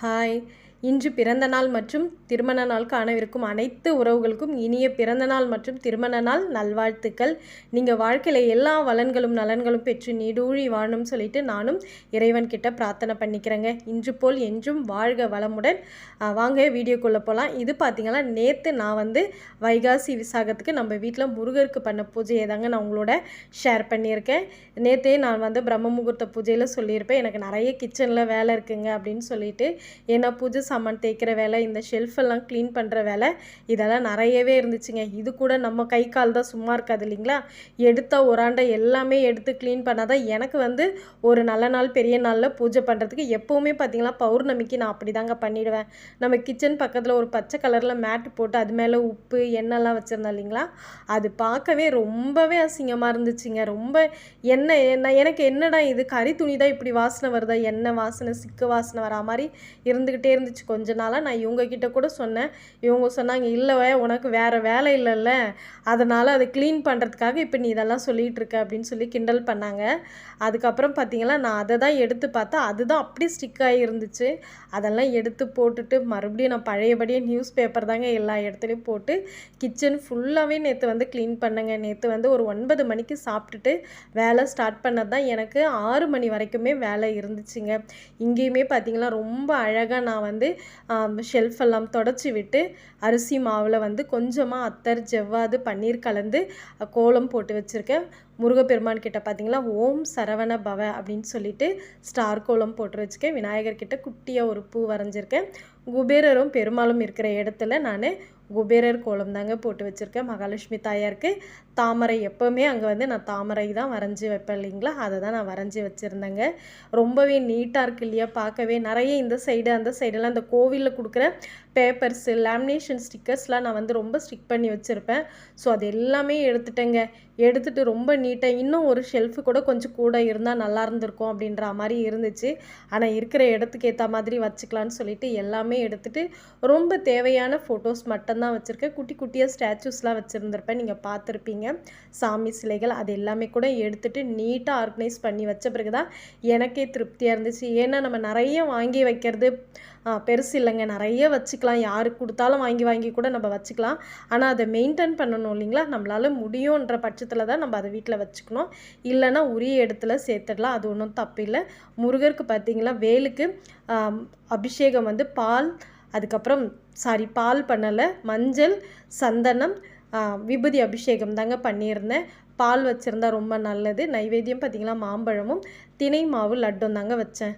Hi. இன்று பிறந்த நாள் மற்றும் திருமண நாள் காணவிருக்கும் அனைத்து உறவுகளுக்கும் இனிய பிறந்த நாள் மற்றும் திருமண நாள் நல்வாழ்த்துக்கள். நீங்கள் வாழ்க்கையில் எல்லா வளன்களும் நலன்களும் பெற்று நீடூழி வாழணும்னு சொல்லிட்டு நானும் இறைவன்கிட்ட பிரார்த்தனை பண்ணிக்கிறேங்க. இன்று போல் என்றும் வாழ்க வளமுடன். வாங்க வீடியோக்குள்ளே போகலாம். இது பார்த்திங்கன்னா நேற்று நான் வைகாசி விசாகத்துக்கு நம்ம வீட்டில் முருகருக்கு பண்ண பூஜையை தாங்க நான் உங்களோட ஷேர் பண்ணியிருக்கேன். நேற்றே நான் பிரம்ம முகூர்த்த பூஜையில் சொல்லியிருப்பேன் எனக்கு நிறைய கிச்சனில் வேலை இருக்குங்க அப்படின்னு சொல்லிட்டு. ஏன்னா பூஜை சாமான் தேய்க்கிற வேலை, இந்த ஷெல்ஃபெல்லாம் க்ளீன் பண்ணுற வேலை, இதெல்லாம் நிறையவே இருந்துச்சுங்க. இது கூட நம்ம கை கால் தான் சும்மா இருக்காது இல்லைங்களா. எடுத்த ஒராண்டை எல்லாமே எடுத்து க்ளீன் பண்ணால் தான் எனக்கு ஒரு நல்ல நாள் பெரிய நாளில் பூஜை பண்ணுறதுக்கு எப்போவுமே பார்த்திங்கன்னா பௌர்ணமிக்கு நான் அப்படி தாங்க பண்ணிவிடுவேன். நம்ம கிச்சன் பக்கத்தில் ஒரு பச்சை கலரில் மேட்டு போட்டு அது மேலே உப்பு எண்ணெய்லாம் வச்சுருந்தோம் இல்லைங்களா, அது பார்க்கவே ரொம்பவே அசிங்கமாக இருந்துச்சுங்க. ரொம்ப எனக்கு என்னடா இது கறி துணி தான் இப்படி வாசனை வருதா, எண்ணெய் வாசனை சிக்கு வாசனை வரா மாதிரி இருந்துக்கிட்டே இருந்துச்சு. கொஞ்ச நாளாக நான் இவங்கக்கிட்ட கூட சொன்னேன். இவங்க சொன்னாங்க, இல்லவே உனக்கு வேறு வேலை இல்லைல்ல, அதனால் அதை க்ளீன் பண்ணுறதுக்காக இப்போ நீ இதெல்லாம் சொல்லிகிட்டு இருக்க அப்படின்னு சொல்லி கிண்டல் பண்ணாங்க. அதுக்கப்புறம் பார்த்திங்கன்னா நான் அதை தான் எடுத்து பார்த்தா அதுதான் அப்படியே ஸ்டிக் ஆகி இருந்துச்சு. அதெல்லாம் எடுத்து போட்டுட்டு மறுபடியும் நான் பழையபடியே நியூஸ் பேப்பர் தாங்க எல்லா இடத்துலையும் போட்டு கிச்சன் ஃபுல்லாகவே நேற்று க்ளீன் பண்ணேங்க. நேற்று ஒரு 9 மணிக்கு சாப்பிட்டுட்டு வேலை ஸ்டார்ட் பண்ணது தான் எனக்கு 6 மணி வரைக்குமே வேலை இருந்துச்சுங்க. இங்கேயுமே பார்த்திங்கன்னா ரொம்ப அழகாக நான் ஷெல்ஃபெல்லாம் தொடச்சி விட்டு அரிசி மாவில் கொஞ்சமாக அத்தர் ஜவ்வாது பன்னீர் கலந்து கோலம் போட்டு வச்சுருக்கேன். முருகப்பெருமான் கிட்ட பார்த்திங்களா ஓம் சரவண பவ அப்படின்னு சொல்லிட்டு ஸ்டார் கோலம் போட்டு வச்சுருக்கேன். விநாயகர்கிட்ட குட்டியாக ஒரு பூ வரைஞ்சிருக்கேன். குபேரரும் பெருமாளும் இருக்கிற இடத்துல நான் குபேரர் கோலம் தாங்க போட்டு வச்சுருக்கேன். மகாலட்சுமி தாயாருக்கு தாமரை எப்போவுமே அங்கே நான் தாமரை தான் வரைஞ்சி வைப்பேன் இல்லைங்களா, அதை தான் நான் வரைஞ்சி வச்சுருந்தேங்க. ரொம்பவே நீட்டாக இருக்கு இல்லையா பார்க்கவே. நிறைய இந்த சைடு அந்த சைடெல்லாம் இந்த கோவிலில் கொடுக்குற பேப்பர்ஸு லேமினேஷன் ஸ்டிக்கர்ஸ்லாம் நான் ரொம்ப ஸ்டிக் பண்ணி வச்சுருப்பேன். ஸோ அது எல்லாமே எடுத்துட்டேங்க. எடுத்துகிட்டு ரொம்ப நீட்டாக இன்னும் ஒரு ஷெல்ஃபு கூட இருந்தால் நல்லா இருந்திருக்கும் அப்படின்ற மாதிரி இருந்துச்சு. ஆனால் இருக்கிற இடத்துக்கு ஏற்ற மாதிரி வச்சுக்கலான்னு சொல்லிட்டு எல்லாமே எடுத்துகிட்டு ரொம்ப தேவையான ஃபோட்டோஸ் மட்டும்தான் வச்சுருக்கேன். குட்டி குட்டியாக ஸ்டாச்சூஸ்லாம் வச்சுருந்துருப்பேன், நீங்கள் பார்த்துருப்பீங்க. சாமி சிலைகள் அது எல்லாமே கூட எடுத்துகிட்டு நீட்டாக ஆர்கனைஸ் பண்ணி வச்ச பிறகு தான் எனக்கே திருப்தியாக இருந்துச்சு. ஏன்னா நம்ம நிறைய வாங்கி வைக்கிறது பெருசு இல்லைங்க, நிறைய வச்சுக்கலாம். யாருக்கு கொடுத்தாலும் வாங்கி வாங்கி கூட நம்ம வச்சுக்கலாம். ஆனால் அதை மெயின்டைன் பண்ணணும் இல்லைங்களா, நம்மளால் முடியுன்ற பட்சத்தில் தான் நம்ம அதை வீட்டில் வச்சுக்கணும். இல்லைன்னா உரிய இடத்துல சேர்த்துடலாம், அது ஒன்றும் தப்பு இல்லை. முருகருக்கு பார்த்திங்களா வேலுக்கு அபிஷேகம் பால், அதுக்கப்புறம் பால் பண்ணலை, மஞ்சள் சந்தனம் விபூதி அபிஷேகம் தாங்க பண்ணியிருந்தேன். பால் வச்சுருந்தா ரொம்ப நல்லது. நைவேத்தியம் பார்த்திங்களா மாம்பழமும் தினை மாவு லட்டும் தாங்க வச்சேன்.